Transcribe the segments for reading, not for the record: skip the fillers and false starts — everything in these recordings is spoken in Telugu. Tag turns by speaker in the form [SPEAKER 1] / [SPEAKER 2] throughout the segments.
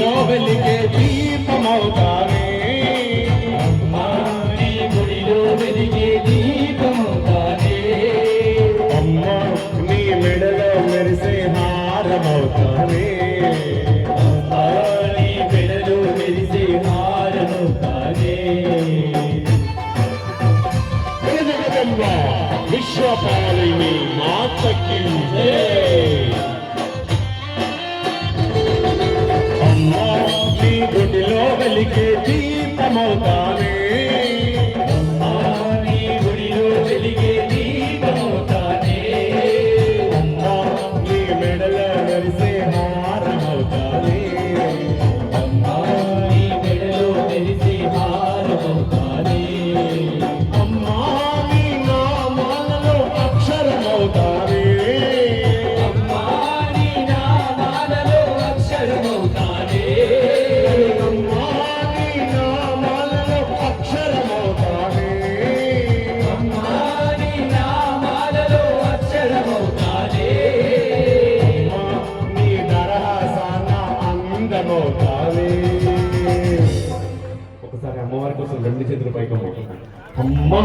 [SPEAKER 1] గుడిలో వెలిగే దీపమవుతానే
[SPEAKER 2] అమ్మా నీ గుడిలో వెలిగే దీపమవుతానే
[SPEAKER 1] అమ్మా నీ మెడలో మెరిసే హారమవుతానే
[SPEAKER 2] అమ్మా నీ మెడలో మెరిసే హారమవుతానే
[SPEAKER 1] జగదంబ విశ్వపాలిని మాతకి అమ్మా నీ గుడిలో వెలిగే దీపమవుతానే
[SPEAKER 2] అమ్మా నీ గుడిలో వెలిగే దీపమవుతానే
[SPEAKER 1] అమ్మా నీ మెడలో మెరిసే హారమవుతానే
[SPEAKER 2] అమ్మా నీ మెడలో మెరిసే హారమవుతానే
[SPEAKER 1] అమ్మా నీ నామాలలో అక్షరమవుతానే
[SPEAKER 2] అమ్మా నీ నామాలలో అక్షరమవుతానే
[SPEAKER 1] అమ్మా నీ నామాలలో అక్షరమవుతానే
[SPEAKER 2] అమ్మా నీ నామాలలో అక్షరమవుతానే
[SPEAKER 1] నీ దరహాసాన అందమవుతానే ఒకసారి అమ్మవారి కోసం రెండు చేతులు పైకమ్మ అమ్మా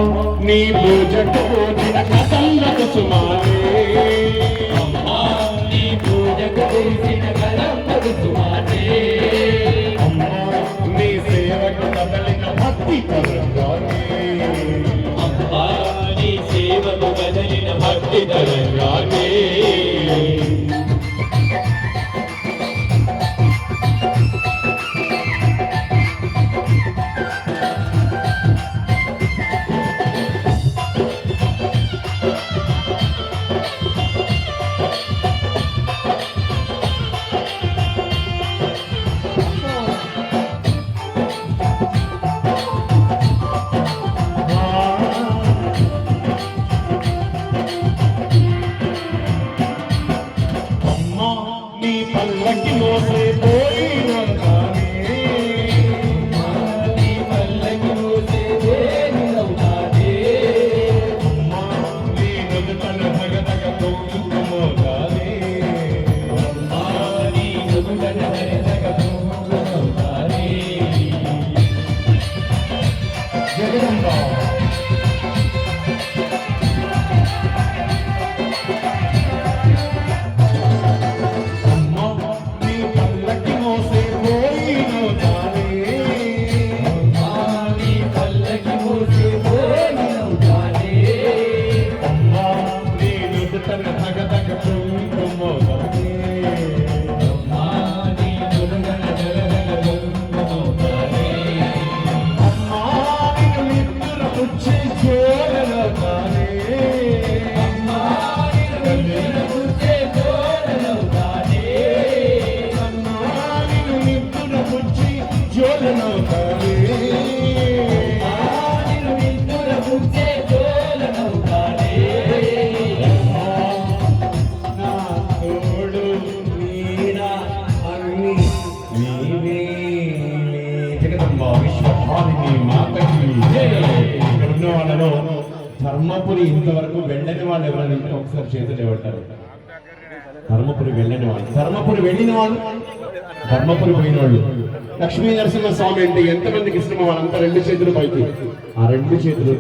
[SPEAKER 1] నీ పూజకు పోచిన కథలకు సుమారే
[SPEAKER 2] అమ్మా నీ పూజకు చేసిన కలంబకు సుమారే
[SPEAKER 1] అమ్మా నీ సేవకు కదలిన భక్తి తరంగానే
[SPEAKER 2] అమ్మా నీ సేవకు కదలిన భక్తి తరంగానే
[SPEAKER 1] అమ్మా నీ పల్లకి మోసే పోయినంతానే
[SPEAKER 2] నీ పల్లకి మోసే వేణులవుతానే
[SPEAKER 1] అమ్మా నీ నుదుటన తగతగ తోలుకుమోగానే
[SPEAKER 2] అమ్మా నీ నుదుటన హరితగ కుంకుమవుతానే
[SPEAKER 1] జగదంబ అమ్మా నీ పల్లకి మోసే పోయినంతానే
[SPEAKER 2] అమ్మా నీ పల్లకి మోసే వేణులవుతానే
[SPEAKER 1] అమ్మా నీ నుదుటన తగతగ తోలుకుమోగానే
[SPEAKER 2] అమ్మా నీ నుదుటన జలగల కుంకుమవుతానే
[SPEAKER 1] అమ్మా నిన్ను నిద్ర పుచ్చి జోలనవుతానే
[SPEAKER 2] అమ్మా నిన్ను పూజే తోరణవుతానే
[SPEAKER 1] అమ్మా నిన్ను నిద్ర పుచ్చి జోలనవుతానే
[SPEAKER 2] నిన్ను నిద్దుర పూజే తోరణవుతానే
[SPEAKER 1] నా తోడు నీడా అన్ని నీవే జగదంబ విశ్వపాలిని మాతకి ఇక్కడ ఉన్న వాళ్ళలో ధర్మపురి ఇంతవరకు వెళ్ళని వాళ్ళు ఎవరైనా ఉంటే ఒకసారి చేతులు ఇవ్వటారు ధర్మపురి వెళ్ళని వాళ్ళు ధర్మపురి వెళ్ళిన వాళ్ళు ధర్మపురి పోయిన వాళ్ళు లక్ష్మీ నరసింహ స్వామి అంటే ఎంతమందికి ఇష్టమో వాళ్ళంతా రెండు చేతులు పైకి ఆ రెండు చేతులు